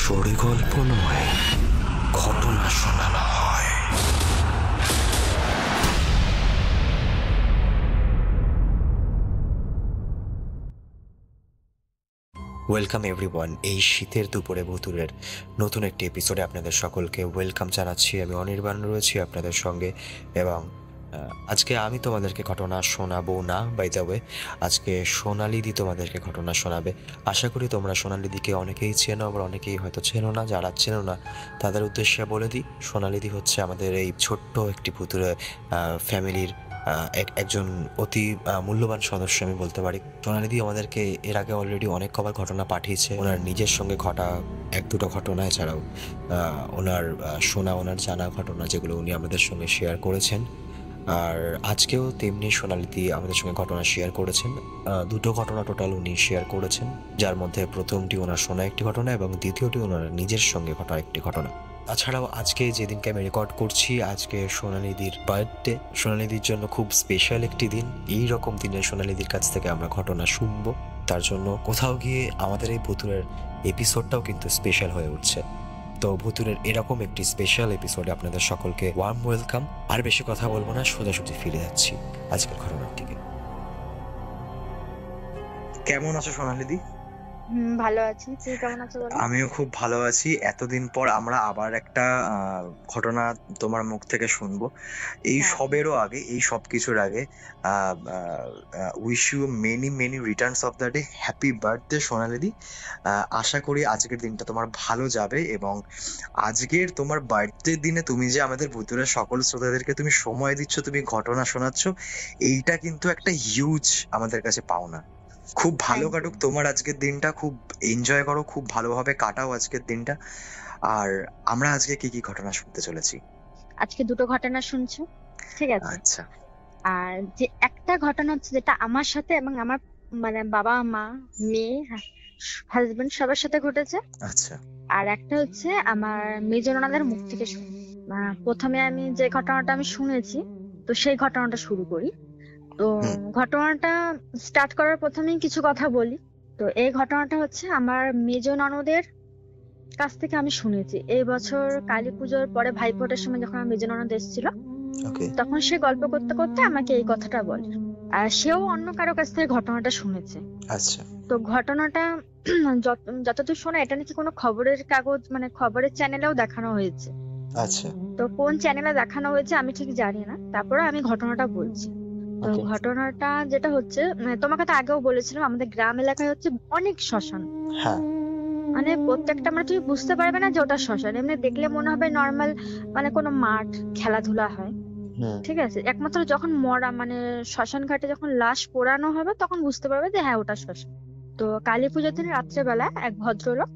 আসরে গল্প নয়, ঘটনা শোনানো হয়। Welcome everyone. এই শীতের দুপুরে ভুতুরের নতুন একটি এপিসোডে আপনাদের সকলকে ওয়েলকাম জানাচ্ছি। আমি অনির্বাণ রয়েছি আপনাদের সঙ্গে, এবং আজকে আমি তোমাদেরকে ঘটনা শোনাবো না, বাই দ্য ওয়ে আজকে সোনালিদি তোমাদেরকে ঘটনা শোনাবে। আশা করি তোমরা সোনালিদিকে অনেকেই চেনো, আবার অনেকেই হয়তো চেনো না। যারা চেনো না তাদের উদ্দেশ্যে বলে দিই, সোনালিদি হচ্ছে আমাদের এই ছোট্ট একটি ভুতুরে ফ্যামিলির একজন অতি মূল্যবান সদস্য আমি বলতে পারি। সোনালিদি আমাদেরকে এর আগে অলরেডি অনেক কবার ঘটনা পাঠিয়েছে, ওনার নিজের সঙ্গে ঘটা এক দুটো ঘটনা, এছাড়াও ওনার শোনা, ওনার জানা ঘটনা যেগুলো উনি আমাদের সঙ্গে শেয়ার করেছেন। আর আজকেও তেমনি সোনালিদি আমাদের সঙ্গে ঘটনা শেয়ার করেছেন। দুটো ঘটনা টোটাল উনি শেয়ার করেছেন, যার মধ্যে প্রথমটি ওনার শোনা একটি ঘটনা এবং দ্বিতীয়টি ওনার নিজের সঙ্গে ঘটা একটি ঘটনা। তাছাড়াও আজকে যেদিনকে আমি রেকর্ড করছি, আজকে সোনালিদির বার্থডে। সোনালিদির জন্য খুব স্পেশাল একটি দিন। এই রকম দিনে সোনালিদির কাছ থেকে আমরা ঘটনা শুনবো, তার জন্য কোথাও গিয়ে আমাদের এই ভুতুরের এপিসোডটাও কিন্তু স্পেশাল হয়ে উঠছে। তো ভুতুরের এরকম একটি স্পেশাল এপিসোডে আপনাদের সকলকে ওয়ার্ম ওয়েলকাম। আর বেশি কথা বলবো না, সোজাসুজি ফিরে যাচ্ছি আজকের ঘটনার দিকে। কেমন আছো সোনালিদি? ভালো আছি। তুই কেমন আছো বলো? আমিও খুব ভালো আছি। এতদিন পর আমরা আবার একটা ঘটনা তোমার মুখ থেকে শুনবো। এই হ্যাঁ, সবেরও আগে, এই সব কিছুর আগে wish you many many returns of the day. Happy birthday সোনালিদি। আশা করি আজকের দিনটা তোমার ভালো যাবে, এবং আজকের তোমার বার্থডে দিনে তুমি যে আমাদের ভুতুরের সকল শ্রোতাদেরকে তুমি সময় দিচ্ছ, তুমি ঘটনা শোনাচ্ছ, এইটা কিন্তু একটা হিউজ আমাদের কাছে পাওনা। খুব ভালো থ্যাংক ইউ। কাটুক তোমার আজকের দিনটা, খুব এনজয় করো, খুব ভালোভাবে কাটাও আজকের দিনটা। আর আমরা আজকে কি কি ঘটনা শুনতে চলেছি? আজকে দুটো ঘটনা শুনছো, ঠিক আছে? আচ্ছা আর যে একটা ঘটনা হচ্ছে যেটা আমার সাথে এবং আমার মানে বাবা মা, মেয়ে, হাজবেন্ড সবার সাথে ঘটেছে। আচ্ছা আর একটা হচ্ছে আমার মেজ ননদের মুখ থেকে শুনি। প্রথমে আমি যে ঘটনাটা আমি শুনেছি, তো সেই ঘটনাটা শুরু করি। তো হুম ঘটনাটা স্টার্ট করার প্রথমেই কিছু কথা বলি। তো এই ঘটনাটা হচ্ছে আমার মেজ ননদের কাছ থেকে আমি শুনেছি। এই বছর কালী পুজোর পরে ভাইফোঁটার সময় যখন আমার মেজ ননদ এসেছিল, ওকে তখন সে গল্প করতে করতে আমাকে এই কথাটা বলে। আর সেও অন্য কারো কাছ থেকে ঘটনাটা শুনেছে। আচ্ছা তো ঘটনাটা যতদূর শোনা, এটা নাকি কোনো খবরের কাগজ মানে খবরের চ্যানেলেও দেখানো হয়েছে। আচ্ছা তো কোন চ্যানেলে দেখানো হয়েছে আমি ঠিক জানি না, তারপরে আমি ঘটনাটা বলছি। তো ওকে ঘটনাটা যেটা হচ্ছে, তোমাকে তো আগেও বলেছিলাম আমাদের গ্রাম এলাকায় হচ্ছে অনেক শ্মশান। হ্যাঁ মানে প্রত্যেকটা মানে তুমি বুঝতে পারবে না যে ওটা শ্মশান। এমনি দেখলে মনে হবে নর্মাল মানে কোনো মাঠ, খেলাধুলা হয়, হুম ঠিক আছে? একমাত্র যখন মরা মানে শ্মশান ঘাটে যখন লাশ পোড়ানো হবে তখন বুঝতে পারবে যে হ্যাঁ ওটা শ্মশান। তো কালী পুজোর দিন রাত্রেবেলা এক ভদ্রলোক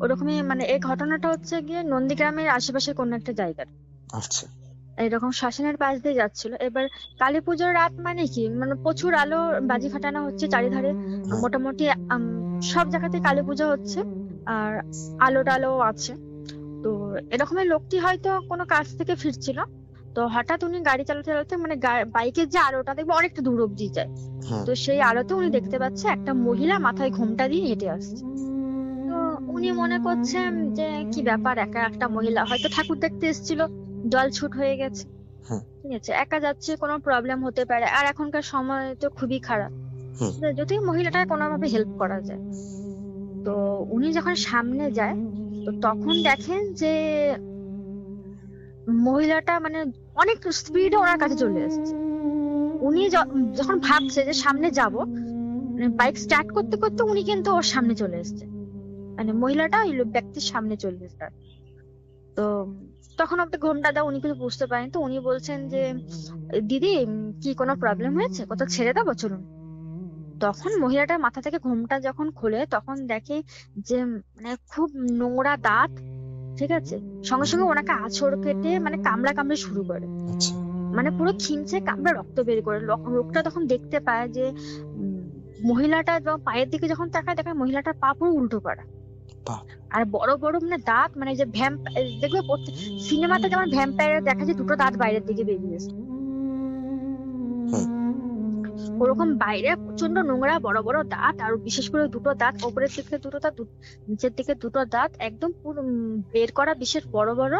ওরকমই মানে এই ঘটনাটা হচ্ছে গিয়ে নন্দীগ্রামের আশেপাশে কোনো একটা জায়গার আচ্ছা এরকম শ্মশানের পাশ দিয়ে যাচ্ছিল। এবার কালী পুজোর রাত মানে কি, মানে প্রচুর আলো বাজি ফাটানো হচ্ছে চারিধারে। হুম মোটামুটি সব জায়গাতে কালী পুজো হচ্ছে, আর আলো টালো আছে। তো এরকমই লোকটি হয়তো কোনো কাজ থেকে ফিরছিল। তো হঠাৎ উনি গাড়ি চালাতে চালাতে মানে বাইকের যে আলোটা দেখবে অনেকটা দূর অব্দি যায়। হুম তো সেই আলোতে উনি দেখতে পাচ্ছে একটা মহিলা মাথায় ঘোমটা দিয়ে হেঁটে আসছে। তো উনি মনে করছেন যে কি ব্যাপার, একা একটা মহিলা হয়তো ঠাকুর দেখতে এসেছিল, জল ছুট হয়ে গেছে, হুম ঠিক আছে, একা যাচ্ছে, কোনো প্রবলেম হতে পারে। আর এখনকার সময় তো খুবই খারাপ, হুম তো যদি মহিলাটার কোনোভাবে হেল্প করা যায়। তো উনি যখন সামনে যায়, তো তখন দেখেন যে মহিলাটা মানে অনেক স্পিডে ওনার কাছে চলে এসেছে। উনি যখন ভাবছে যে সামনে যাব, মানে বাইক স্টার্ট করতে করতে উনি কিন্তু ওর সামনে চলে এসেছে, মানে মহিলাটা ওই ব্যক্তির সামনে চলে এসেছে। তো তখন আপনি ঘোমটা দাও, উনি কিছু বুঝতে পারেন। তো উনি বলছেন যে দিদি কি কোনো প্রবলেম হয়েছে, কোথাও ছেড়ে দেবো চলুন। তখন মহিলাটার মাথা থেকে ঘোমটা যখন খোলে তখন দেখে যে মানে খুব নোংরা দাঁত, ঠিক আছে, সঙ্গে সঙ্গে ওনাকে আঁচড় কেটে মানে কামড়া কামড়ে শুরু করে, আচ্ছা মানে পুরো খিঁচে কামড়ে রক্ত বের করে। লোকটা তখন দেখতে পায় যে উম, মহিলাটা যখন পায়ের দিকে যখন তাকায়, দেখে মহিলাটার পা পুরো উল্টো করা, বাহ আর বড় বড় মানে দাঁত, মানে যে দেখবে সিনেমাতে যেমন ভ্যাম্পায়ার দেখা যায় দুটো দাঁত বাইরের দিকে বেরিয়েছে। হুম ওরকম বাইরে প্রচন্ড নোংরা, বড় বড় দাঁত, আর বিশেষ করে দুটো দাঁত, ওপরের দিকে দুটো দাঁত, নিচের দিকে দুটো দাঁত একদম পুরো বের করা, বিশেষ বড় বড়।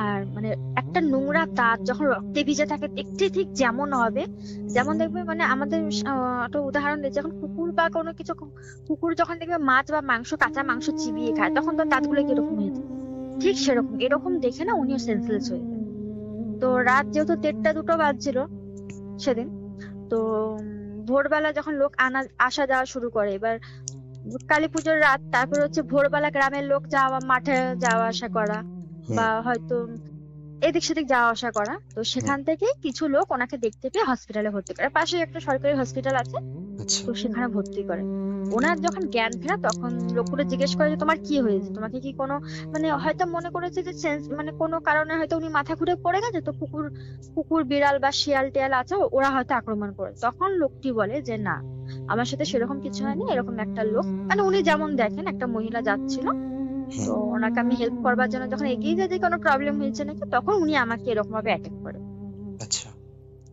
আর মানে একটা নোংরা দাঁত যখন রক্তে ভিজে থাকে দেখতে ঠিক যেমন হবে, যেমন দেখবে মানে আমাদের একটা উদাহরণ দিই, যখন কুকুর বা কোনো কিছু, কুকুর যখন দেখবে মাছ বা মাংস, কাঁচা মাংস চিবিয়ে খায়, তখন তো দাঁতগুলো কিরকম হয়ে যায়, ঠিক সেরকম। এরকম দেখে না উনিও সেন্সলেস হয়ে যায়। তো রাত যেহেতু 1:30-2টো বাজছিল সেদিন, তো ভোরবেলা যখন লোক আসা যাওয়া শুরু করে, এবার কালী পুজোর রাত, তারপর হচ্ছে ভোরবেলা গ্রামের লোক যাওয়া, মাঠে যাওয়া আসা করা, বা হয়তো এদিক সেদিক যাওয়া আসা করা, তো সেখান থেকে কিছু লোক ওনাকে দেখতে পেয়ে হসপিটালে ভর্তি করে। পাশে একটা সরকারি হসপিটাল আছে, তো সেখানে ভর্তি করে। ওনার যখন জ্ঞান ফেরা, তখন লোকগুলো জিজ্ঞেস করে যে তোমার কি হয়েছে, তোমাকে কি কোনো, মানে হয়তো মনে করেছে যে মানে কোনো কারণে হয়তো উনি মাথা ঘুরে পড়ে গেছে, তো কুকুর কুকুর বিড়াল বা শিয়াল টিয়াল আছে, ওরা হয়তো আক্রমণ করে। তখন লোকটি বলে যে না, আমার সাথে সেরকম কিছু হয়নি, এরকম একটা লোক, মানে উনি যেমন দেখেন একটা মহিলা যাচ্ছিল, তো ওনাকে আমি হেল্প করবার জন্য যখন এগিয়ে যাই যে কোনো প্রবলেম হয়েছে নাকি, তখন উনি আমাকে এরকম ভাবে অ্যাটাক করে। আচ্ছা।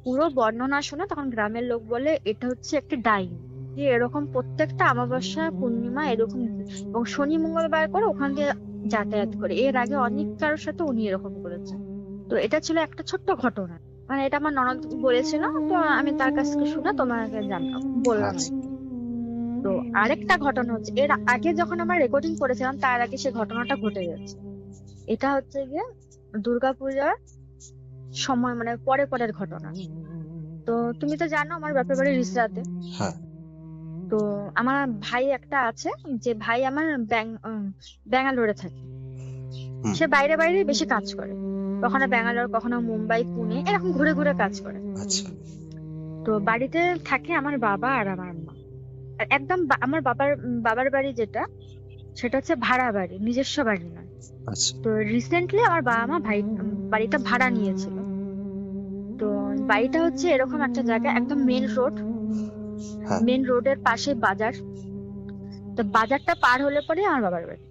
পুরো বর্ণনা শুনে তখন গ্রামের লোক বলে এটা হচ্ছে একটি ডাইন, যে এরকম প্রত্যেকটা অমাবস্যা, পূর্ণিমা এরকম এবং শনি মঙ্গলবার করে ওখান দিয়ে যাতায়াত করে। এর আগে অনেক কারোর সাথে উনি এরকম করেছেন। তো এটা ছিল একটা ছোট্ট ঘটনা, মানে এটা আমার ননদ বলেছিল, তো আমি তার কাছ থেকে শুনে তোমাকে জানলাম, বললাম। তো আরেকটা ঘটনা হচ্ছে, এর আগে যখন আমরা রেকর্ডিং করেছিলাম তার আগে সে ঘটনাটা ঘটে গেছে। এটা হচ্ছে গিয়ে দুর্গাপূজার সময়, মানে পরের ঘটনা। তো তুমি তো জানো আমার বাপের বাড়ি রিসরাতে। তো আমার ভাই একটা আছে, যে ভাই আমার ব্যাঙ্গালোরে থাকে। সে বাইরে বাইরে বেশি কাজ করে, কখনো ব্যাঙ্গালোর, কখনো মুম্বাই, পুনে, এরকম ঘুরে ঘুরে কাজ করে। তো বাড়িতে থাকে আমার বাবা আর আমার মা। আর একদম আমার বাবার বাড়ি যেটা, সেটা হচ্ছে ভাড়া বাড়ি, নিজস্ব বাড়ি নয়। তো রিসেন্টলি আমার বাবা মা বাড়িটা ভাড়া নিয়েছিল। তো বাড়িটা হচ্ছে এরকম একটা জায়গা, একদম মেন রোডের পাশে বাজার। তো বাজারটা পার হলে পরে আমার বাবার বাড়ি।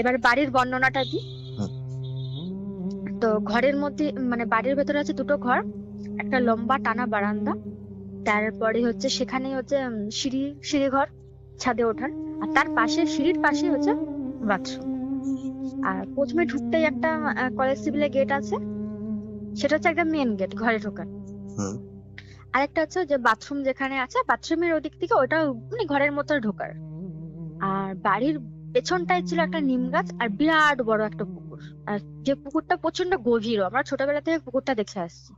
এবার বাড়ির বর্ণনাটা দিই। তো ঘরের মধ্যে, মানে বাড়ির ভেতরে আছে দুটো ঘর, একটা লম্বা টানা বারান্দা, তারপরে হচ্ছে সেখানে হচ্ছে সিঁড়ি ঘর ছাদে ওঠার, আর তার পাশে সিঁড়ির পাশে হচ্ছে বাথরুম। আর প্রথমে ঢুকতেই একটা কলেজ সিভিলের গেট আছে, সেটা হচ্ছে একদম মেন গেট ঘরে ঢোকার। আরেকটা হচ্ছে যে বাথরুম যেখানে আছে, বাথরুমের ওদিক থেকে ওটা মানে ঘরের মতো ঢোকার। আর বাড়ির পেছনটায় ছিল একটা নিম গাছ আর বিরাট বড় একটা পুকুর। আর যে পুকুরটা প্রচন্ড গভীর, আমরা ছোটবেলা থেকে পুকুরটা দেখে আসছি।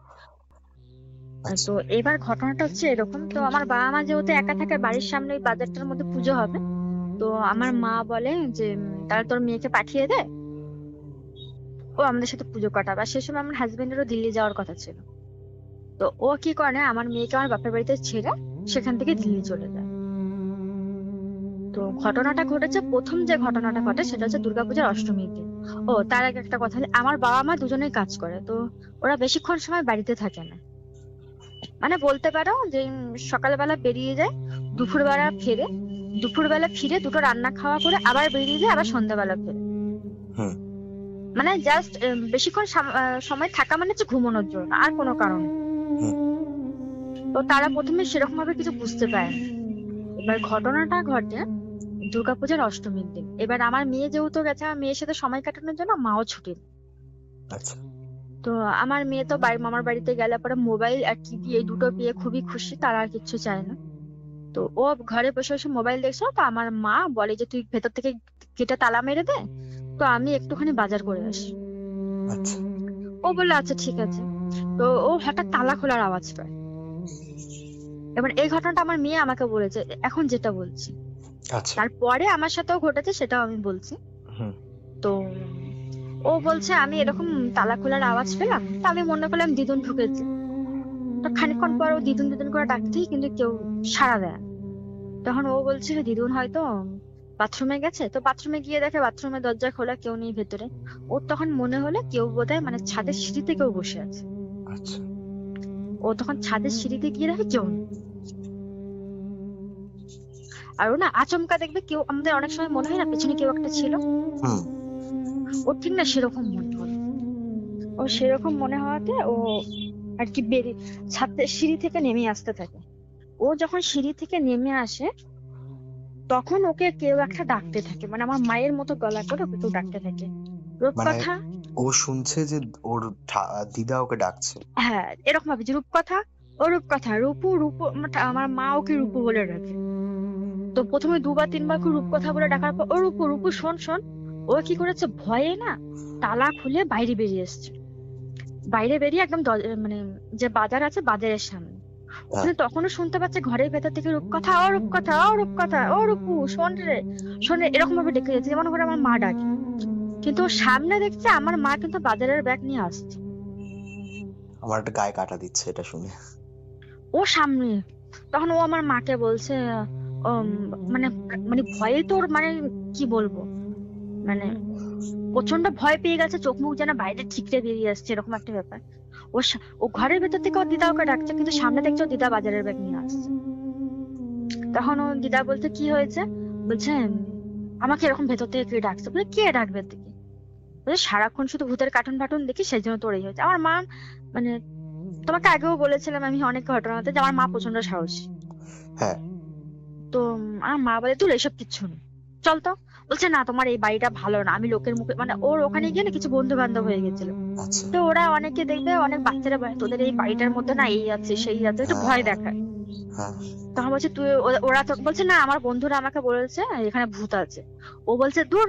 তো এবার ঘটনাটা হচ্ছে এরকম, তো আমার বাবা মা যেহেতু একা থাকে, বাড়ির সামনে ওই বাজারটার মধ্যে পুজো হবে, তো আমার মা বলে যে তাহলে তোর মেয়েকে পাঠিয়ে দে, ও আমাদের সাথে পুজো কাটাবে। আর সে সময় আমার হাজবেন্ডেরও দিল্লি যাওয়ার কথা ছিল। তো ও কি করে, আমার মেয়েকে আমার বাপের বাড়িতে ছেড়ে সেখান থেকে দিল্লি চলে যায়। তো ঘটনাটা ঘটেছে, প্রথম যে ঘটনাটা ঘটে সেটা হচ্ছে দুর্গাপূজার অষ্টমীর দিন। তার আগে একটা কথা, আমার বাবা মা দুজনেই কাজ করে, তো ওরা বেশিক্ষণ সময় বাড়িতে থাকে না। মানে বলতে পারো যে সকালবেলা বেরিয়ে যায়, দুপুরবেলা ফিরে দুটো রান্না খাওয়া করে আবার বেরিয়ে যায়, আবার সন্ধ্যাবেলা ফেরে। মানে জাস্ট বেশিক্ষণ সময় থাকা মানে হচ্ছে ঘুমানোর জন্য, আর কোনো কারণ। তো তারা প্রথমে সেরকম ভাবে কিছু বুঝতে পারে না। এবার ঘটনাটা ঘটে দুর্গাপূজার অষ্টমীর দিন। এবার আমার মেয়ে যেহেতু গেছে, আমার মেয়ের সাথে সময় কাটানোর জন্য মাও ছুটি। তো আমার মেয়ে তো মামার বাড়িতে গেলে পরে মোবাইল আর টিভি এই দুটো পেয়ে খুবই খুশি, তারা আর কিচ্ছু চায় না। তো ও ঘরে বসে বসে মোবাইল দেখছো, তো আমার মা বলে যে তুই ভেতর থেকে গেটে তালা মেরে দে, তো আমি একটুখানি বাজার করে আসি। ও বললো আচ্ছা ঠিক আছে। তো ও হঠাৎ তালা খোলার আওয়াজ পায়। এবার এই ঘটনাটা আমার মেয়ে আমাকে বলেছে, এখন যেটা বলছি। তারপরে আমার সাথেও ঘটেছে, সেটাও আমি বলছি। তো ও বলছে আমি এরকম তালা খোলার আওয়াজ পেলাম, তো আমি মনে করলাম দিদুন ঢুকেছে। তো খানিকক্ষণ পর ও দিদুন দিদুন করে ডাকতেই কিন্তু কেউ সাড়া দেয়। তখন ও বলছে দিদুন হয়তো বাথরুমে গেছে। তো বাথরুমে গিয়ে দেখে বাথরুমের দরজা খোলা, কেউ নেই ভেতরে। ওর তখন মনে হলো কেউ বোধহয় মানে ছাদের সিঁড়িতে কেউ বসে আছে। ও তখন ছাদের সিঁড়িতে গিয়ে দেখে কেউ নেই। আর ও না আচমকা দেখবে কেউ, আমাদের অনেক সময় মনে হয় না পেছনে কেউ একটা ছিল, ও ঠিক না সেরকম মনে হলো। ও সেরকম মনে হওয়াতে ও আর কি বেরিয়ে সিঁড়ি থেকে নেমে আসতে থাকে। ও যখন সিঁড়ি থেকে নেমে আসে তখন ওকে কেউ একটা ডাকতে থাকে, মানে আমার মায়ের মতো গলা করে ওকে কেউ ডাকতে থাকে, মানে রূপকথা। ও শুনছে যে ওর দিদা ওকে ডাকছে। হ্যাঁ, এরকম ভাবে যে রূপকথা, ও রূপকথা, রূপু রূপু, আমার মা ওকে রূপু বলে ডাকে। তো প্রথমে 2 বা 3 বার করে রূপকথা বলে ডাকার পর ও রূপু রূপু শোন শোন, ও কি করেছে ভয়ে না তালা খুলে বাইরে বেরিয়ে এসছে। বাইরে বেরিয়ে একদম মানে যে বাজার আছে বাজারের সামনে, ওখানে তখনও শুনতে পাচ্ছে ঘরের ভেতর থেকে রূপকথা, ও রূপকথা, ও রূপকথা, ও রূপু শোন রে শোন রে, এরকম ভাবে ডেকে যাচ্ছে যেমন করে আমার মা ডাকে। কিন্তু ওর সামনে দেখছে আমার মা কিন্তু বাজারের ব্যাগ নিয়ে আসছে। আমার একটা গায়ে কাটা দিচ্ছে এটা শুনে। ও সামনে, তখন ও আমার মাকে বলছে মানে মানে ভয়ে তোর মানে কি বলবো, মানে প্রচন্ড ভয় পেয়ে গেছে, চোখ মুখ যেন বাইরে ঠিকরে বেরিয়ে আসছে, এরকম একটা ব্যাপার। ও ঘরের ভেতর থেকে ওর দিদা ওকে ডাকছে, কিন্তু সামনে দেখছে ওর দিদা বাজারের ব্যাগ নিয়ে আসছে। তখন ও দিদা বলছে কি হয়েছে, বলছে আমাকে এরকম ভেতর থেকে কে ডাকছে, বলে কে ডাকবে থেকে, বলছে সারাক্ষণ শুধু ভূতের কার্টুন টাটুন দেখি সেই জন্য তোর এই হয়েছে। আমার মা মানে তোমাকে আগেও বলেছিলাম আমি অনেক ঘটনাতে যে আমার মা প্রচন্ড সাহসী। হ্যাঁ, তো আমার মা বলে তুই এসব কিচ্ছু নেই, চল তো। বলছে না তোমার এই বাড়িটা ভালো না, আমি লোকের মুখে, মানে ওর ওখানে গিয়ে না কিছু বন্ধু বান্ধব হয়ে গেছিল, আচ্ছা, তো ওরা অনেকে দেখবে অনেক বাচ্চারা বলে তোদের এই বাড়িটার মধ্যে না এই আছে সেই আছে, একটু ভয় দেখায়। হ্যাঁ, তখন বলছে তুই ওরা তো বলছে না আমার বন্ধুরা আমাকে বলেছে এখানে ভূত আছে। ও বলছে দূর,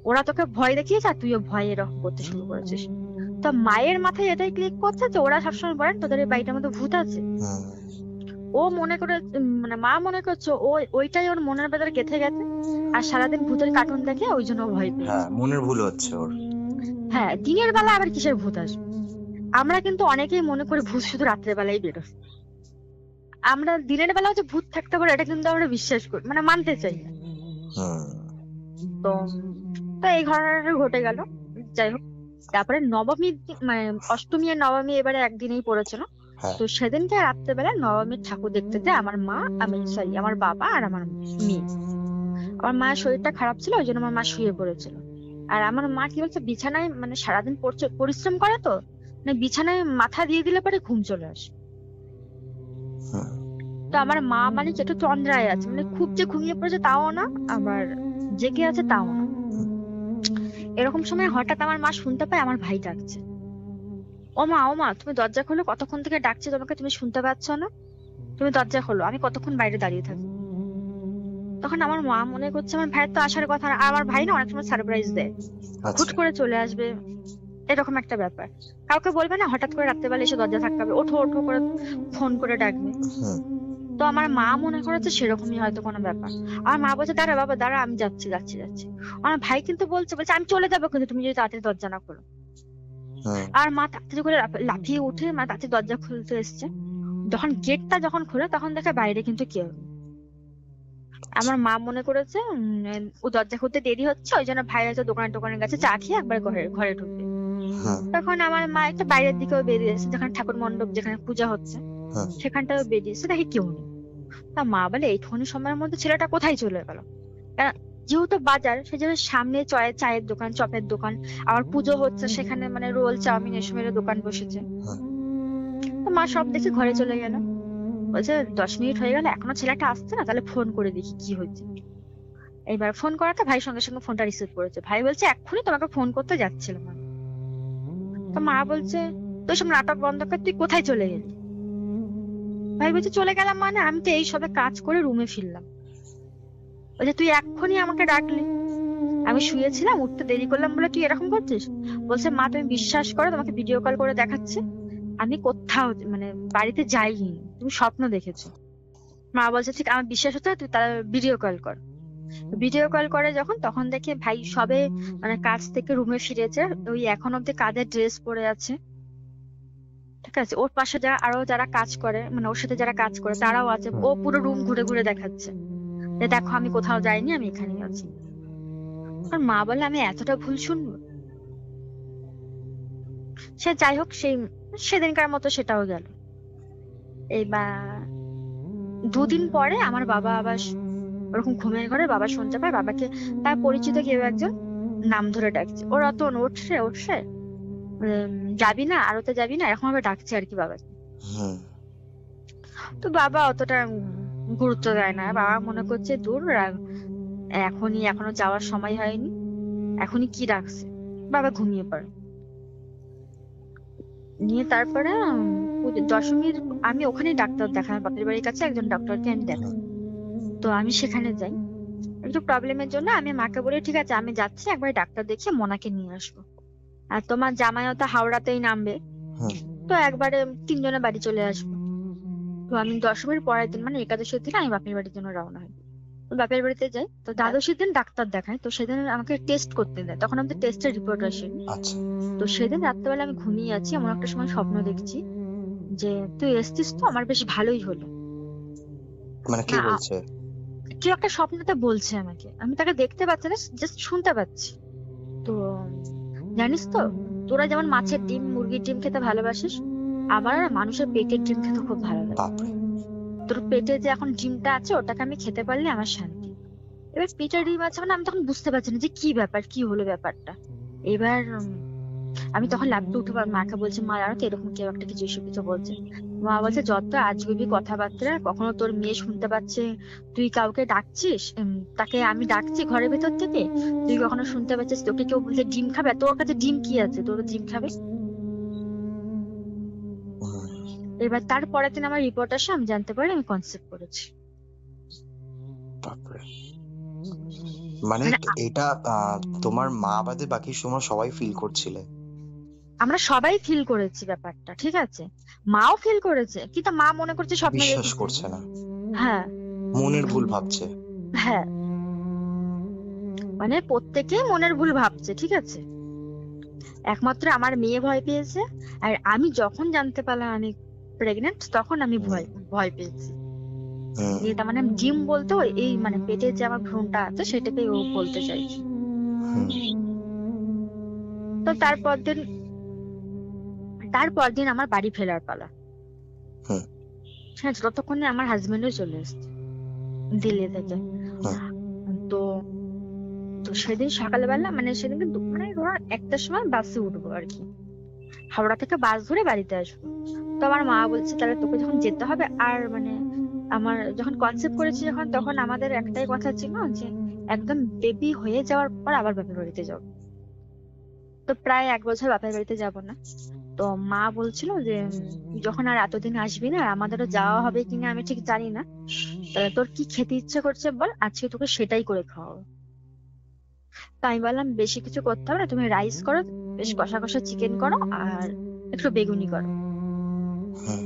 ওরা তোকে ভয় দেখিয়েছে আর তুইও ভয় এরকম করতে শুরু করেছিস। তো মায়ের মাথায় এটাই ক্লিক করছে যে ওরা সবসময় বলেন তোদের এই বাড়িটার মধ্যে ভূত আছে। ও মনে করে মানে মা মনে করছে ওইটাই ওর মনের ভেতরে গেঁথে গেছে, আর সারাদিন ভূতের কার্টুন দেখে ওই জন্য ও ভয় পেয়েছে। মনের ভুল হচ্ছে ওর। হ্যাঁ, দিনের বেলা আবার কিসের ভূত আসবে। আমরা কিন্তু অনেকেই মনে করি ভূত শুধু রাত্রে বেলায় বেরোয়, আমরা দিনের বেলা হচ্ছে ভূত থাকতে পারে এটা কিন্তু আমরা বিশ্বাস করি, মানে মানতে চাই না। তো তো এই ঘটনাটা ঘটে গেল। যাই হোক, তারপরে নবমী মানে অষ্টমী আর নবমী এবারে একদিনেই পড়েছিল। তো সেদিনকে রাত্রেবেলা নবমীর ঠাকুর দেখতে যায় আমার মা, আমার বাবা আর আমার মেয়ে। আমার মায়ের শরীরটা খারাপ ছিল, ওই জন্য আমার মা শুয়ে পড়েছিল। আর আমার মা কি বলছে বিছানায়, মানে সারাদিন পরিশ্রম করে তো, মানে বিছানায় মাথা দিয়ে দিলে পরে ঘুম চলে আসে। তো আমার মা মানে একটু তন্দ্রায় আছে, মানে খুব যে ঘুমিয়ে পড়েছে তাও না, আবার জেগে আছে তাও না। এরকম সময় হঠাৎ আমার মা শুনতে পায় আমার ভাই ডাকছে, ও মা তুমি দরজা খোলো, কতক্ষণ থেকে ডাকছে তোমাকে, তুমি শুনতে পাচ্ছ না, তুমি দরজা খোলো, আমি কতক্ষণ বাইরে দাঁড়িয়ে থাকি। তখন আমার মা মনে করছে আমার ভাইয়ের তো আসার কথা না, আমার ভাই না অনেক সময় সারপ্রাইজ দেয়, হুট করে চলে আসবে, এরকম একটা ব্যাপার, কাউকে বলবে না, হঠাৎ করে রাত্রেবেলা এসে দরজা ধাক্কাবে, ওঠো ওঠো করে ফোন করে ডাকবে। তো আমার মা মনে করেছে সেরকমই হয়তো কোনো ব্যাপার। আমার মা বলছে দাঁড়া বাবা দাঁড়া, আমি যাচ্ছি যাচ্ছি যাচ্ছি। আমার ভাই কিন্তু বলছে আমি চলে যাবো কিন্তু তুমি যদি তাড়াতাড়ি দরজা না খোলো। আর মা তাড়াতাড়ি করে লাফিয়ে উঠে মা তাড়াতাড়ি দরজা খুলতে এসছে। যখন গেটটা যখন খোলে তখন দেখে বাইরে কিন্তু কেউ নেই। আমার মা মনে করেছে ও দরজা খুলতে দেরি হচ্ছে, ওই জন্য ভাই হয়তো দোকানে গেছে চা খেয়ে একবার ঘরে ঢুকবে। তখন আমার মা একটা বাইরের দিকেও বেরিয়েছে, যেখানে ঠাকুর মণ্ডপ যেখানে পূজা হচ্ছে সেখানটাও বেরিয়েছে, দেখে কেউ নেই। তা মা বলে এইটুখানি সময়ের মধ্যে ছেলেটা কোথায় চলে গেল, যেহেতু বাজার সেজন্য সামনে চায়ের দোকান, চপের দোকান, আবার পুজো হচ্ছে সেখানে, মানে রোল চাউমিন এসবের দোকান বসেছে। তো মা সব দেখে ঘরে চলে গেল। বলছে 10 মিনিট হয়ে গেল এখনো ছেলেটা আসছে না, তাহলে ফোন করে দেখি কি হয়েছে। এইবার ফোন করাটা ভাই সঙ্গে সঙ্গে ফোনটা রিসিভ করেছে। ভাই বলছে এক্ষুনি তোমাকে ফোন করতে যাচ্ছিলাম। তো মা বলছে তুই সব নাটক বন্ধ কর, তুই কোথায় চলে গেলি। ভাই বলছে চলে গেলাম মানে আমি তো এই সবে কাজ করে রুমে ফিরলাম। বলছে তুই এক্ষুনি আমাকে ডাকলি, আমি শুয়েছিলাম, উঠতে দেরি করলাম বলে তুই এরকম করছিস। বলছে মা তুমি বিশ্বাস করো, তোমাকে ভিডিও কল করে দেখাচ্ছে আমি কোথাও মানে বাড়িতে যাইনি, তুমি স্বপ্ন দেখেছো। মা বলছে ঠিক আমার বিশ্বাস হচ্ছে, তুই তার ভিডিও কল কর। ভিডিও কল করে যখন, তখন দেখে ভাই সবে মানে কাজ থেকে রুমে ফিরেছে, ওই এখন অব্দি কাজের ড্রেস পরে আছে, ঠিক আছে। ওর পাশে যারা কাজ করে, মানে ওর সাথে যারা কাজ করে তারাও আছে। ও পুরো রুম ঘুরে ঘুরে দেখাচ্ছে যে দেখো আমি কোথাও যাইনি, আমি এখানেই আছি। আর মা বলে আমি এতটা ভুল শুনবো। সে যাই হোক, সেদিনকার মতো সেটাও গেল। এইবার 2 দিন পরে আমার বাবা আবার ওরকম ঘুমের ঘরে বাবা শুনতে পায় বাবাকে তার পরিচিত কেউ একজন নাম ধরে ডাকছে, ওর অত উঠছে যাবি না, আরতে যাবি না, এরকম ভাবে ডাকছে আর কি বাবাকে। হুম। তো বাবা অতটা গুরুত্ব দেয় না, বাবা মনে করছে দূর এখনো যাওয়ার সময় হয়নি, এখনই কি রাখছে, বাবা ঘুমিয়ে পড়ে। নিয়ে তারপরে দশমীর আমি ওখানেই ডাক্তার দেখাই, আমার বাপের বাড়ির কাছে একজন ডক্টরকে আমি দেখাই। তো আমি সেখানে যাই, একটু প্রবলেমের জন্য আমি মাকে বলি ঠিক আছে আমি যাচ্ছি, একবার ডাক্তার দেখিয়ে মোনাকে নিয়ে আসবো, আর তোমার জামাইও তো হাওড়াতেই নামবে, হুম। তো একবারে তিনজনে বাড়ি চলে আসবো। তো আমি দশমীর পরের দিন মানে একাদশীর দিন আমি বাপের বাড়ির জন্য রওনা হই। তো বাপের বাড়িতে যাই, তো দ্বাদশীর দিন ডাক্তার দেখায়, তো সেদিন আমাকে টেস্ট করতে দেয়, তখন আমাদের টেস্টের রিপোর্ট আসেনি। আচ্ছা। তো সেদিন রাত্রেবেলা আমি ঘুমিয়ে আছি, এমন একটা সময় স্বপ্ন দেখছি যে তুই এসছিস তো আমার বেশ ভালোই হলো। মানে কে না বলছে? কেউ একটা স্বপ্নতে বলছে আমাকে, আমি তাকে দেখতে পাচ্ছি না, জাস্ট শুনতে পাচ্ছি। তো জানিস তো, তোরা যেমন মাছের ডিম মুরগির ডিম খেতে ভালোবাসিস, আমার না মানুষের পেটের ডিম খেতে খুব ভালো লাগে। বাপরে। তোর পেটে যে এখন ডিমটা আছে ওটাকে আমি খেতে পারলে আমার শান্তি। এবার পেটের ডিম আছে মানে আমি তখন বুঝতে পারছি না যে কি ব্যাপার, কি হলো ব্যাপারটা। এবার আমি তখন ল্যাপটপ উঠে মাকে বলছি, মা জানো তো এরকম কেউ একটা কিছু এসব কিছু বলছে। মা বলছে যত আজগুবি কথাবার্তা, কখনো তোর মেয়ে শুনতে পাচ্ছে তুই কাউকে ডাকছিস, তাকে আমি ডাকছি ঘরের ভেতর থেকে, তুই কখনো শুনতে পাচ্ছিস তোকে কেউ বলছে ডিম খাবে, তোর কাছে ডিম কি আছে তোর ডিম খাবে। হুম। এবার তার পরের দিন আমার রিপোর্ট আসে, আমি জানতে পারি আমি কনসেপ্ট করেছি। বাপরে। মানে মানে এটা তোমার মা বাদে বাকি সময় সবাই ফিল করছিলে? আমরা সবাই ফিল করেছি ব্যাপারটা, ঠিক আছে, মাও ফিল করেছে, কিন্তু মা মনে করছে স্বপ্ন বিশ্বাস দেখেছে। করছে না, হ্যাঁ মনের ভুল ভাবছে। হ্যাঁ, মানে প্রত্যেকেই মনের ভুল ভাবছে, ঠিক আছে, একমাত্র আমার মেয়ে ভয় পেয়েছে। আর আমি যখন জানতে পারলাম আমি প্রেগনেন্ট তখন আমি ভয় ভয় পেয়েছি। হুম। এটা মানে ডিম বলতে এই মানে পেটে যে আমার ভ্রূণটা আছে সেটাকেই ও বলতে চাইছি। হুম। তো তারপর দিন আমার বাড়ি ফেরার পালা। হুম। ঠিক আছে, ততক্ষণে আমার হাজবেন্ডও চলে এসেছে দিল্লি থেকে। হুম। তো তো সেদিন সকালবেলা মানে সেদিন মানে ধরো একটার সময় বাসে উঠবো আর কি, হাওড়া থেকে বাস ধরে বাড়িতে আসবো। তো আমার মা বলছে তাহলে তোকে যখন যেতে হবে, আর মানে আমার যখন কনসেপ্ট করেছি যখন, তখন আমাদের একটাই কথা ছিল যে একদম বেবি হয়ে যাওয়ার পর আবার বাপের বাড়িতে যাবো। তো প্রায় 1 বছর বাপের বাড়িতে যাব না। তো মা বলছিল যে যখন আর এতদিন আসবি না, আর আমাদেরও যাওয়া হবে কিনা আমি ঠিক জানি না, তাহলে তোর কি খেতে ইচ্ছে করছে বল, আজকে তোকে সেটাই করে খাওয়াবো। তো আমি বললাম বেশি কিছু করতে হবে না, তুমি রাইস করো, বেশ কষা কষা চিকেন করো, আর একটু বেগুনি করো, হুম।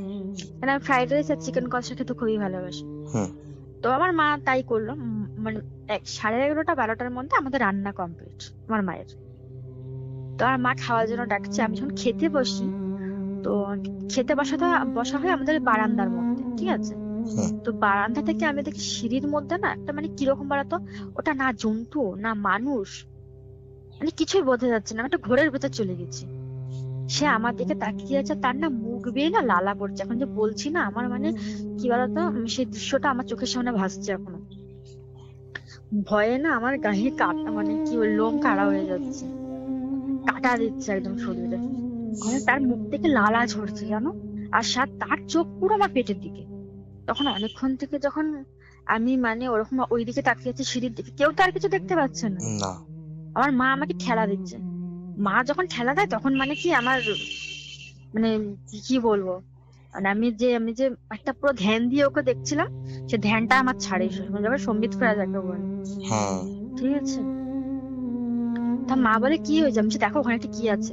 মানে আমি ফ্রাইড রাইস আর চিকেন কষা খেতে খুবই ভালোবাসি। হুম। তো আমার মা তাই করলো। মানে 11:30 12টার মধ্যে আমাদের রান্না কমপ্লিট আমার মায়ের। তো আমার মা খাওয়ার জন্য ডাকছে, আমি যখন খেতে বসি, তো খেতে বসা হয় আমাদের বারান্দার মধ্যে, ঠিক আছে। হুম। তো বারান্দা থেকে আমি দেখি সিঁড়ির মধ্যে না একটা মানে কিরকম বলতো, ওটা না জন্তু না মানুষ, মানে কিছুই বোঝা যাচ্ছে না, আমি একটা ঘোরের ভেতর চলে গেছি। সে আমার দিকে তাকিয়ে আছে, তার না মুখ বেয়ে না লালা পড়ছে, এখন যে বলছি না আমার মানে কি বলতো, সেই দৃশ্যটা আমার চোখের সামনে ভাসছে এখনো। ভয়ে না আমার গায়ে কাটা মানে কি লোম কাড়া হয়ে যাচ্ছে, কাটা দিচ্ছে একদম শরীরে, মানে তার মুখ থেকে লালা ঝরছে জানো, আর তার চোখ পুরো আমার পেটের দিকে। তখন অনেকক্ষণ থেকে যখন আমি মানে ওরকম ওই দিকে তাকিয়ে আছি সিঁড়ির দিকে, কেউ তো আর কিছু দেখতে পাচ্ছে না। না। আমার মা আমাকে ঠেলা দিচ্ছে, মা যখন ঠেলা দেয় তখন মানে কি আমার মানে কি বলবো, মানে আমি যে একটা পুরো ধ্যান দিয়ে ওকে দেখছিলাম, সে ধ্যানটা আমার ছাড়ে যখন সম্বিত ফেরা যাকে বলে, হুম। ঠিক আছে। তা মা বলে কি হয়েছে, আমি বলছি, দেখো ওখানে একটা কি আছে।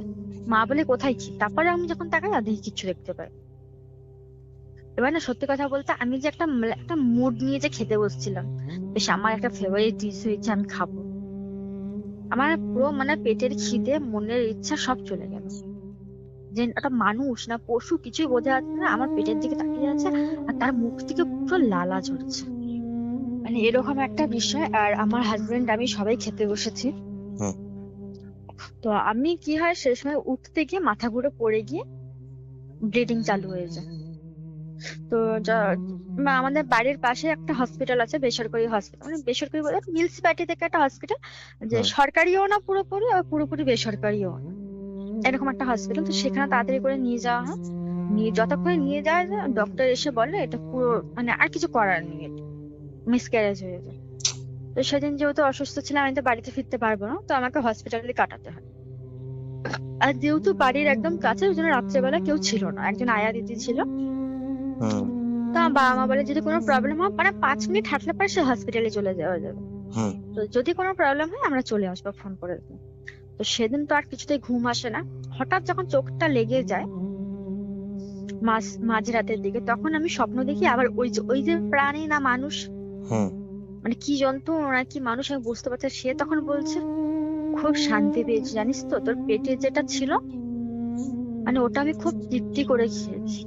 মা বলে কোথায় কি, তারপরে আমি যখন তাকাই আর দেখি কিচ্ছু দেখতে পাই। এবার না সত্যি কথা বলতে আমি যে একটা একটা মুড নিয়ে যে খেতে বসছিলাম, বেশ আমার একটা ফেভারিট ডিশ হয়েছে আমি খাবো, আমার পুরো মানে পেটের খিদে মনের ইচ্ছা সব চলে গেল, যে একটা মানুষ না পশু কিছুই বোঝা যাচ্ছে না, আমার পেটের দিকে তাকিয়ে আছে আর তার মুখ থেকে পুরো লালা ঝরছে, মানে এরকম একটা বিষয়। আর আমার হাজবেন্ড আমি সবাই খেতে বসেছি। হুম। তো আমি কি হয় সেই সময় উঠতে গিয়ে মাথা ঘুরে পড়ে গিয়ে ব্লিডিং চালু হয়ে যায়। তো আমাদের বাড়ির পাশে একটা হসপিটাল আছে, বেসরকারি হসপিটাল, মানে বেসরকারি বলে মিউনিসিপ্যালিটি থেকে একটা হসপিটাল, যে হুম। সরকারিও না পুরোপুরি আর পুরোপুরি বেসরকারিও না, এরকম একটা হসপিটাল। তো সেখানে তাড়াতাড়ি করে নিয়ে যাওয়া হয়। নিয়ে যতক্ষণ নিয়ে যাওয়া যায় ডক্টর এসে বলে এটা পুরো মানে আর কিছু করার নেই, মিসক্যারেজ হয়ে যায়। তো সেদিন যেহেতু অসুস্থ ছিলাম আমি তো বাড়িতে ফিরতে পারবো না, তো আমাকে হসপিটালে কাটাতে হয়। আর যেহেতু বাড়ির একদম কাছে ওই জন্য রাত্রেবেলা কেউ ছিল না, একজন আয়া দিদি ছিল। হুম তো আমার বাবা মা বলে যদি কোনো প্রবলেম হয় মানে 5 মিনিট হাঁটলে পরে সে হসপিটালে চলে যাওয়া যাবে, হুম তো যদি কোনো প্রবলেম হয় আমরা চলে আসবো ফোন করে দেবো। তো সেদিন তো আর কিছুতেই ঘুম আসে না। হঠাৎ যখন চোখটা লেগে যায় মাঝরাতের দিকে, তখন আমি স্বপ্ন দেখি আবার ওই যে প্রাণী না মানুষ, হুম মানে কি জন্তু নাকি মানুষ আমি বুঝতে পারছি না। সে তখন বলছে খুব শান্তি পেয়েছি জানিস তো, তোর পেটে যেটা ছিল মানে ওটা আমি খুব তৃপ্তি করে খেয়েছি।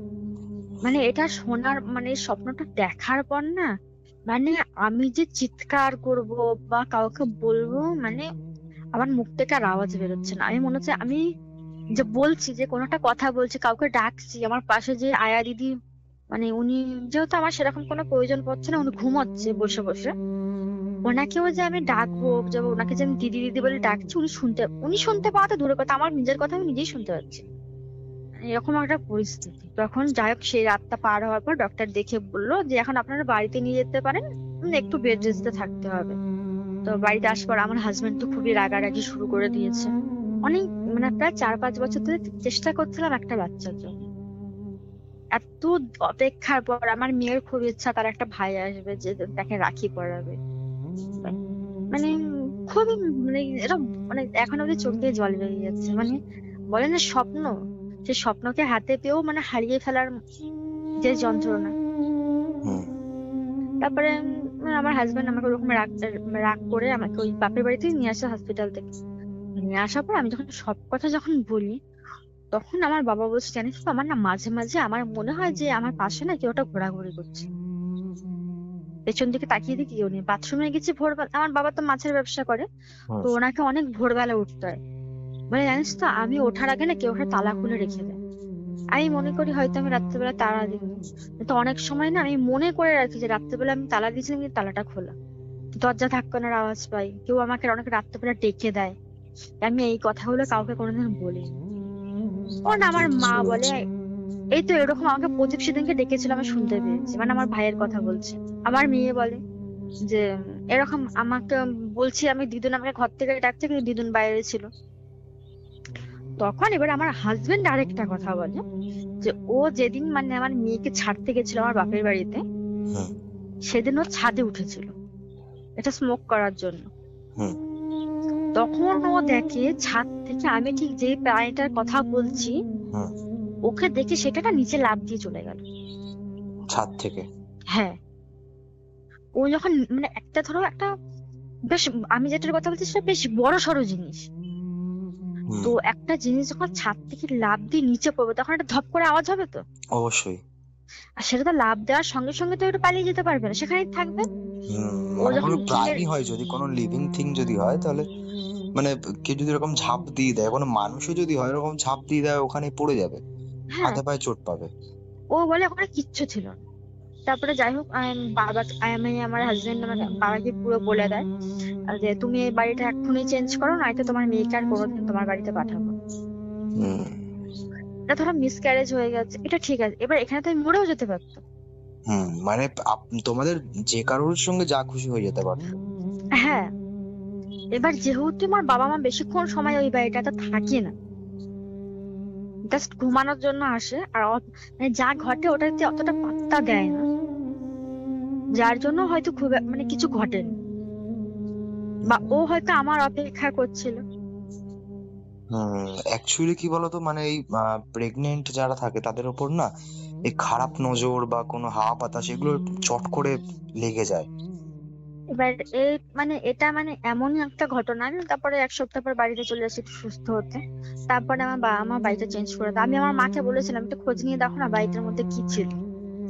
মানে এটা শোনার মানে স্বপ্নটা দেখার পর না, মানে আমি যে চিৎকার করব বা কাউকে বলবো মানে আমার মুখ থেকে আর আওয়াজ বেরোচ্ছে না। আমি মনে হচ্ছে আমি যে বলছি, যে কোনো একটা কথা বলছি, কাউকে ডাকছি, আমার পাশে যে আয়া দিদি মানে উনি যেহেতু আমার সেরকম কোনো প্রয়োজন পড়ছে না, উনি ঘুমোচ্ছে বসে বসে, ওনাকেও যে আমি ডাকবো, যে ওনাকে যে আমি দিদি দিদি বলে ডাকছি, উনি শুনতে পাওয়া তো দূরের কথা, আমার নিজের কথা আমি নিজেই শুনতে পাচ্ছি। এরকম একটা পরিস্থিতি। তখন যাই হোক সেই রাতটা পার হওয়ার পর ডক্টর দেখে বললো যে এখন আপনারা বাড়িতে নিয়ে যেতে পারেন, একটু বেড রেস্টে থাকতে হবে। তো বাড়িতে আসার পর আমার হাজবেন্ড তো খুবই রাগারাগি শুরু করে দিয়েছে। অনেক মানে প্রায় 4-5 বছর ধরে চেষ্টা করছিলাম একটা বাচ্চার জন্য। এত অপেক্ষার পর আমার মেয়ের খুব ইচ্ছা তার একটা ভাই আসবে যে তাকে রাখি পরাবে। মানে খুবই মানে এটা মানে এখন অব্দি চোখ দিয়ে জল বেরিয়ে যাচ্ছে। মানে বলে না স্বপ্ন, সে স্বপ্নকে হাতে পেয়েও মানে হারিয়ে ফেলার যে যন্ত্রণা। হুম তারপরে আমার হাজবেন্ড আমাকে ওরকম রাগ রাগ করে আমাকে ওই বাপের বাড়িতে নিয়ে আসে হসপিটাল থেকে। নিয়ে আসার পর আমি যখন সব কথা যখন বলি, তখন আমার বাবা বলছে জানিস তো আমার না মাঝে মাঝে আমার মনে হয় যে আমার পাশে না কেউ একটা ঘোরাঘুরি করছে। পেছন দিকে তাকিয়ে দেখি কেউ নেই। বাথরুমে গেছি ভোরবেলা, আমার বাবা তো মাছের ব্যবসা করে, হুম তো ওনাকে অনেক ভোরবেলা উঠতে হয়। মানে জানিস তো আমি ওঠার আগে না কেউ একটা তালা খুলে রেখে দেয়। আমি মনে করি হয়তো আমি রাত্রেবেলা তালা দিইনি, তো অনেক সময় না আমি মনে করে রাখি যে রাত্রেবেলা আমি তালা দিয়েছিলাম কিন্তু তালাটা খোলা। দরজা ধাক্কানোর আওয়াজ পাই, কেউ আমাকে অনেক রাত্রেবেলা ডেকে দেয়। আমি এই কথাগুলো কাউকে কোনোদিন বলিনি। ও না আমার মা বুঝতে বলে পেরেছি। এই তো এরকম আমাকে প্রদীপ সেদিনকে ডেকেছিল, আমি শুনতে পেয়েছি, মানে আমার ভাইয়ের কথা বলছে। আমার মেয়ে বলে যে এরকম আমাকে বলছি, আমি দিদুন আমাকে ঘর থেকে ডাকছে কিন্তু দিদুন বাইরে ছিল। তখন এবার আমার হাজবেন্ড আরেকটা কথা বলে যে ও যেদিন মানে আমার মেয়েকে ছাড়তে গেছিল আমার বাপের বাড়িতে, হুম সেদিন ও ছাদে উঠেছিল এটা স্মোক করার জন্য। হুম তখন ও দেখে ছাদ থেকে আমি ঠিক যে প্রাণীটার কথা বলছি হুম ওকে দেখে সেটা না নিচে লাফ দিয়ে চলে গেল। ছাদ থেকে। হ্যাঁ, ও যখন মানে একটা ধরো একটা বেশ, আমি যেটার কথা বলছি সেটা বেশ বড় সড়ো জিনিস। হুম তো একটা জিনিস যখন ছাদ থেকে লাফ দিয়ে নিচে পড়বে তখন একটা ধপ করে আওয়াজ হবে তো, অবশ্যই। আর সেটা তো লাফ দেওয়ার সঙ্গে সঙ্গে তো একটু পালিয়ে যেতে পারবে না, সেখানেই থাকবে। ও মানে যখন কোনো নিজের প্রাণী হয়, যদি কোনো লিভিং থিং যদি হয় তাহলে মানে কেউ যদি এরকম ঝাঁপ দিয়ে দেয়, কোনো মানুষও যদি হয় এরকম ঝাঁপ দিয়ে দেয় ওখানে পড়ে যাবে, হ্যাঁ, হাতে পায়ে চোট পাবে। ও বলে ওখানে কিচ্ছু ছিল না। তারপরে যাই হোক বাবা আমি আমার হাজবেন্ড আমার বাবাকে পুরো বলে দেয় যে তুমি এই বাড়িটা এক্ষুনি চেঞ্জ করো, নয়তো তোমার মেয়েকে আর কোনোদিন তোমার বাড়িতে পাঠাবো না। হুম এটা ধরো মিসক্যারেজ হয়ে গেছে, এটা ঠিক আছে, এবার এখানে তো আমি মরেও যেতে পারতো। মানে তোমাদের যে কারোর সঙ্গে যা খুশি হয়ে যেতে পারতো। হ্যাঁ, এবার যেহেতু আমার বাবা মা বেশিক্ষণ সময় ওই বাড়িটাতে থাকে না, জাস্ট ঘুমানোর জন্য আসে, আর মানে যা ঘটে ওটাতে অতটা পাত্তা দেয় না, যার জন্য হয়তো খুব মানে কিছু ঘটেনি, বা ও হয়তো আমার অপেক্ষা করছিল। অ্যাকচুয়ালি কি বলতো, মানে এই প্রেগনেন্ট যারা থাকে তাদের ওপর না এই খারাপ নজর বা কোনো হাওয়া বাতাস এগুলো চট করে লেগে যায়। এবার এই মানে এটা মানে এমনই একটা ঘটনা, আমি তারপরে 1 সপ্তাহ পর বাড়িতে চলে আসি একটু সুস্থ হতে। তারপরে আমার বাবা মা বাড়িটা চেঞ্জ করে দেয়। আমি আমার মাকে বলেছিলাম একটু খোঁজ নিয়ে দেখো না বাড়িটার মধ্যে কি ছিল।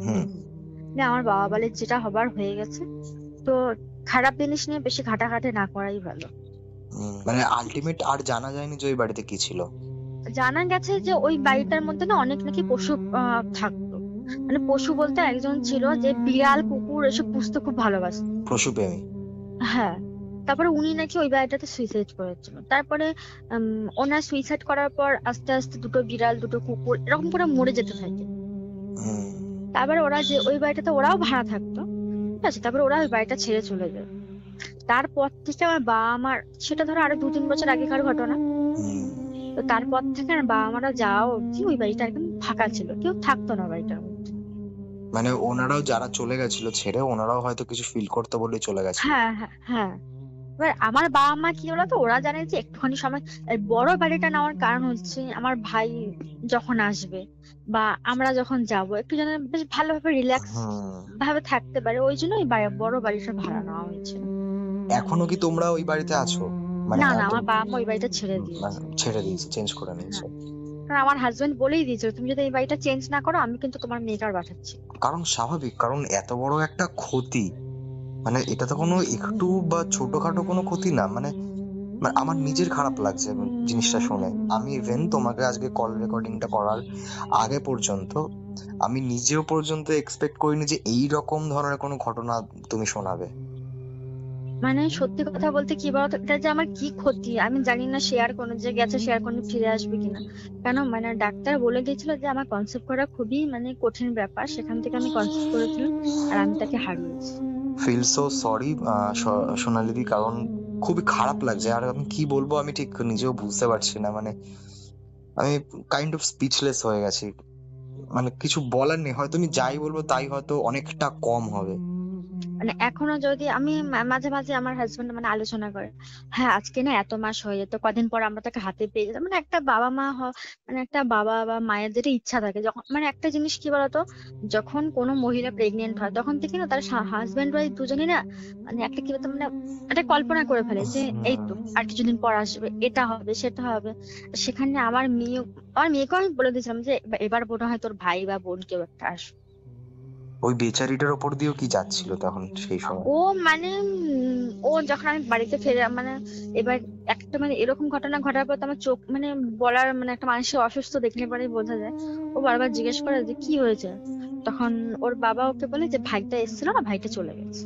হুম আমার বাবা বলে যেটা হবার হয়ে গেছে, তো খারাপ জিনিস নিয়ে বেশি ঘাটাঘাটি না করাই ভালো। মানে আলটিমেট আর জানা যায়নি যে ওই বাড়িতে কি ছিল। জানা গেছে যে ওই বাড়িটার মধ্যে না অনেক নাকি পশু থাকতো। মানে পশু বলতে একজন ছিল যে বিড়াল কুকুর এসব পুষতে খুব ভালোবাসতো। পশুপ্রেমী। হ্যাঁ, তারপরে উনি নাকি ওই বাড়িটাতে সুইসাইড করেছিল। তারপরে ওনার সুইসাইড করার পর আস্তে আস্তে দুটো বিড়াল, দুটো কুকুর এরকম করে মরে যেতে থাকে। হুম। তারপরে ওরা যে ওই বাড়িটাতে ওরাও ভাড়া থাকতো, ঠিক আছে, তারপরে ওরা ওই বাড়িটা ছেড়ে চলে যায়। তারপর থেকে আমার বাবা মার, সেটা ধরো আরো 2-3 বছর আগেকার ঘটনা, হুম। তো তারপর থেকে আমার বাবা মারা যাওয়া অব্দি ওই বাড়িটা একদম ফাঁকা ছিল, কেউ থাকতো না বাড়িটার মধ্যে। মানে ওনারাও যারা চলে গেছিল ছেড়ে, ওনারাও হয়তো কিছু ফিল করতে বলেই চলে গেছিল। হ্যাঁ হ্যাঁ হ্যাঁ। এবার আমার বাবা মা কি বলতো, ওরা জানে যে একটুখানি সময়, এই বড় বাড়িটা নেওয়ার কারণ হচ্ছে আমার ভাই যখন আসবে বা আমরা যখন যাব একটু যেন বেশ ভালোভাবে রিল্যাক্স হুম। ভাবে থাকতে পারে, ওই জন্য ওই বড় বাড়িটা ভাড়া নেওয়া হয়েছিল। এখনো কি তোমরা ওই বাড়িতে আছো? মানে না না, আমার বাবা মা ওই বাড়িটা ছেড়ে দিয়েছে। ছেড়ে দিয়েছে, চেঞ্জ করে নিয়েছে? কারণ আমার হাজবেন্ড বলেই দিয়েছিল, তুমি যদি এই বাড়িটা চেঞ্জ না করো আমি কিন্তু তোমার মেয়েকে আর পাঠাচ্ছি। কারণ স্বাভাবিক, কারণ এত বড় একটা ক্ষতি, মানে এটা তো কোনো একটু বা ছোটখাটো কোনো ক্ষতি না। মানে আমার নিজের খারাপ লাগছে জিনিসটা শুনে। আমি ইভেন তোমাকে আজকে কল রেকর্ডিংটা করার আগে পর্যন্ত আমি নিজেও পর্যন্ত এক্সপেক্ট করিনি যে এই রকম ধরনের কোনো ঘটনা তুমি শোনাবে। মানে সত্যি কথা বলতে কি বলতো, এটা যে আমার কি ক্ষতি আমি জানি না, শেয়ার কোনো যে গেছে শেয়ার করে ফিরে আসবে কিনা। কেন, মানে ডাক্তার বলে দিয়েছিল যে আমার কনসেপ্ট করা খুবই মানে কঠিন ব্যাপার, সেখান থেকে আমি কনসেপ্ট করেছিলাম আর আমি তাকে হারিয়েছি। ফিল সো সরি সোনালিদি, কারণ খুবই খারাপ লাগছে। আর আমি কি বলবো আমি ঠিক নিজেও বুঝতে পারছি না। মানে আমি কাইন্ড অফ স্পিচলেস হয়ে গেছি। মানে কিছু বলার নেই, হয়তো আমি যাই বলবো তাই হয়তো অনেকটা কম হবে। মানে এখনো যদি আমি মাঝে মাঝে আমার হাজবেন্ড মানে আলোচনা করে, হ্যাঁ আজকে না এত মাস হয়ে যেত, কদিন পর আমরা তাকে হাতে পেয়ে যেতাম। মানে একটা বাবা মা মানে একটা বাবা বা মায়ের যেটা ইচ্ছা থাকে, যখন মানে একটা জিনিস কি বলতো, যখন কোনো মহিলা প্রেগনেন্ট হয় তখন থেকে না তার হাজবেন্ড ওয়াইফ দুজনেই না মানে একটা কি বলতো, মানে একটা কল্পনা করে ফেলে যে এই তো আর কিছুদিন পর আসবে, এটা হবে সেটা হবে। সেখানে আমার মেয়েকেও আমি বলে দিয়েছিলাম যে এবার মনে হয় তোর ভাই বা বোন কেউ একটা আসবে। ওই বেচারিটার ওপর দিয়েও কি যাচ্ছিল তখন সেই সময়? ও মানে ও যখন আমি বাড়িতে ফিরে মানে এবার একটা মানে এরকম ঘটনা ঘটার পর তো আমার চোখ মানে বলার মানে একটা মানুষের অসুস্থ দেখলে পরেই বোঝা যায়। ও বারবার জিজ্ঞেস করে যে কি হয়েছে, তখন ওর বাবা ওকে বলে যে ভাইটা এসেছিল না, ভাইটা চলে গেছে।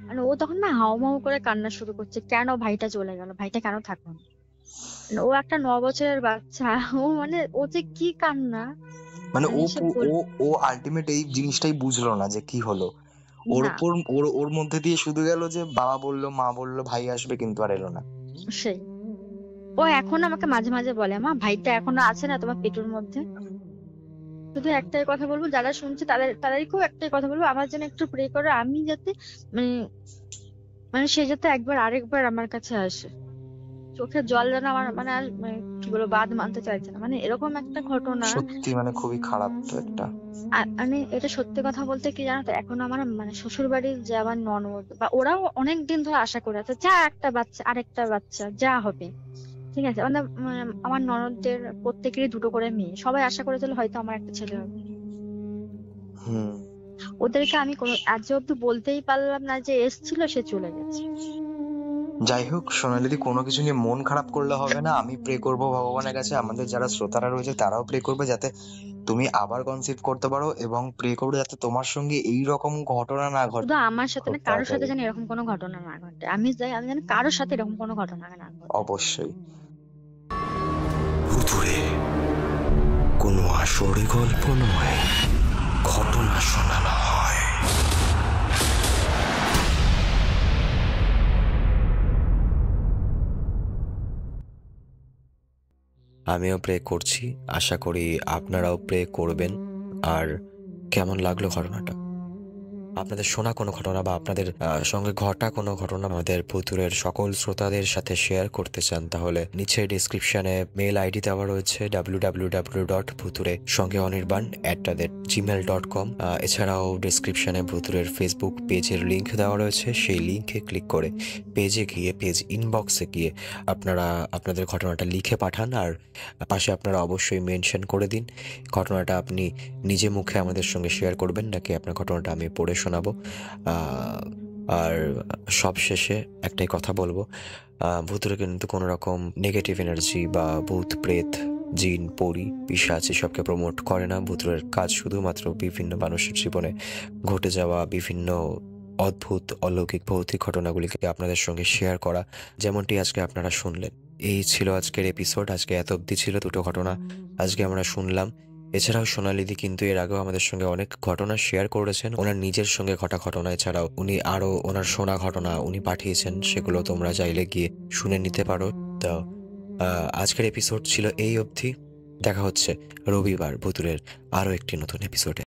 মানে ও তখন না হাউমাউ করে কান্না শুরু করছে, কেন ভাইটা চলে গেল, ভাইটা কেন থাকলো না। মানে ও একটা 9 বছরের বাচ্চা, ও মানে ও যে কি কান্না, মানে মানে সে ও আলটিমেট এই জিনিসটাই বুঝলো না যে কি হলো। ওর না উপর ওর মধ্যে দিয়ে শুধু গেল যে বাবা বললো, মা বললো ভাই আসবে, কিন্তু আর এলো না। সেই ও এখন আমাকে মাঝে মাঝে বলে, মা ভাইটা এখনো আছে না তোমার পেটের মধ্যে। শুধু একটাই কথা বলবো, যারা শুনছে তাদেরকেও একটাই কথা বলবো, আমার জন্য একটু প্রে করো, আমি যাতে মানে মানে সে যাতে আরেকবার আমার কাছে আসে। চোখের জল যেন আমার মানে আর মানে কি বলবো বাদ মানতে চাইছে না, মানে এরকম একটা ঘটনা। সত্যি মানে খুবই খারাপ তো একটা। মানে এটা সত্যি কথা বলতে কি জানো তো, এখন আমার মানে শ্বশুর বাড়ির যে আমার ননদ বা ওরাও অনেক দিন ধরে আশা করে আছে, যা একটা বাচ্চা আরেকটা বাচ্চা যা হবে, ঠিক আছে। মানে আমার ননদদের প্রত্যেকেরই দুটো করে মেয়ে, সবাই আশা করেছিল হয়তো আমার একটা ছেলে হবে। হুম। ওদেরকে আমি কোনো আজ অব্দি বলতেই পারলাম না যে এসছিল, সে চলে গেছে। যাই হোক সোনালিদি, কোনো কিছু নিয়ে মন খারাপ করলে হবে না। আমি প্রে করব ভগবানের কাছে, আমাদের যারা শ্রোতারা রয়েছে তারাও প্রে করবে যাতে তুমি আবার কনসিভ করতে পারো, এবং প্রে করবে যাতে তোমার সঙ্গে এই রকম ঘটনা না ঘটে শুধু আমার সাথে খুব না, কারোর সাথে তাড়াতাড়ি। যেন এরকম কোনো ঘটনা না ঘটে, আমি জানি কারোর সাথে এরকম কোনো ঘটনা না ঘটে। অবশ্যই। ভুতুড়ে কোনো আসরে গল্প নয়, ঘটনা শোনানো হয়। আমিও প্রে করছি, আশা করি আপনারাও প্রে করবেন। আর কেমন লাগলো ঘটনাটা, আপনাদের শোনা কোনো ঘটনা বা আপনাদের সঙ্গে ঘটা কোনো ঘটনা আমাদের ভুতুড়ের সকল শ্রোতাদের সাথে শেয়ার করতে চান, তাহলে নিচে ডিসক্রিপশনে মেল আইডি দেওয়া রয়েছে www.bhuture@gmail.com। এছাড়াও ডিসক্রিপশনে ভুতুড়ের ফেসবুক পেজের লিঙ্ক দেওয়া রয়েছে, সেই লিঙ্কে ক্লিক করে পেজে গিয়ে পেজ ইনবক্সে গিয়ে আপনারা আপনাদের ঘটনাটা লিখে পাঠান। আর পাশে আপনারা অবশ্যই মেনশন করে দিন ঘটনাটা আপনি নিজে মুখে আমাদের সঙ্গে শেয়ার করবেন নাকি আপনার ঘটনাটা আমি পড়ে শোনাবো। আর সব শেষে একটাই কথা বলবো, ভূতুরে কিন্তু কোনো রকম নেগেটিভ এনার্জি বা ভূত প্রেত জিন পরি পিশাচ এসবকে প্রমোট করে না। ভূতুরের কাজ শুধুমাত্র বিভিন্ন মানুষের জীবনে ঘটে যাওয়া বিভিন্ন অদ্ভুত অলৌকিক ভৌতিক ঘটনাগুলিকে আপনাদের সঙ্গে শেয়ার করা, যেমনটি আজকে আপনারা শুনলেন। এই ছিল আজকের এপিসোড। আজকে এত অবধি ছিল দুটো ঘটনা আজকে আমরা শুনলাম। এছাড়াও সোনালিদি কিন্তু এর আগেও আমাদের সঙ্গে অনেক ঘটনা শেয়ার করেছেন, ওনার নিজের সঙ্গে ঘটা ঘটনা। এছাড়াও উনি আরো ওনার শোনা ঘটনা উনি পাঠিয়েছেন, সেগুলো তোমরা চাইলে গিয়ে শুনে নিতে পারো। তো আজকের এপিসোড ছিল এই অবধি। দেখা হচ্ছে রবিবার ভুতুরের আরো একটি নতুন এপিসোডে।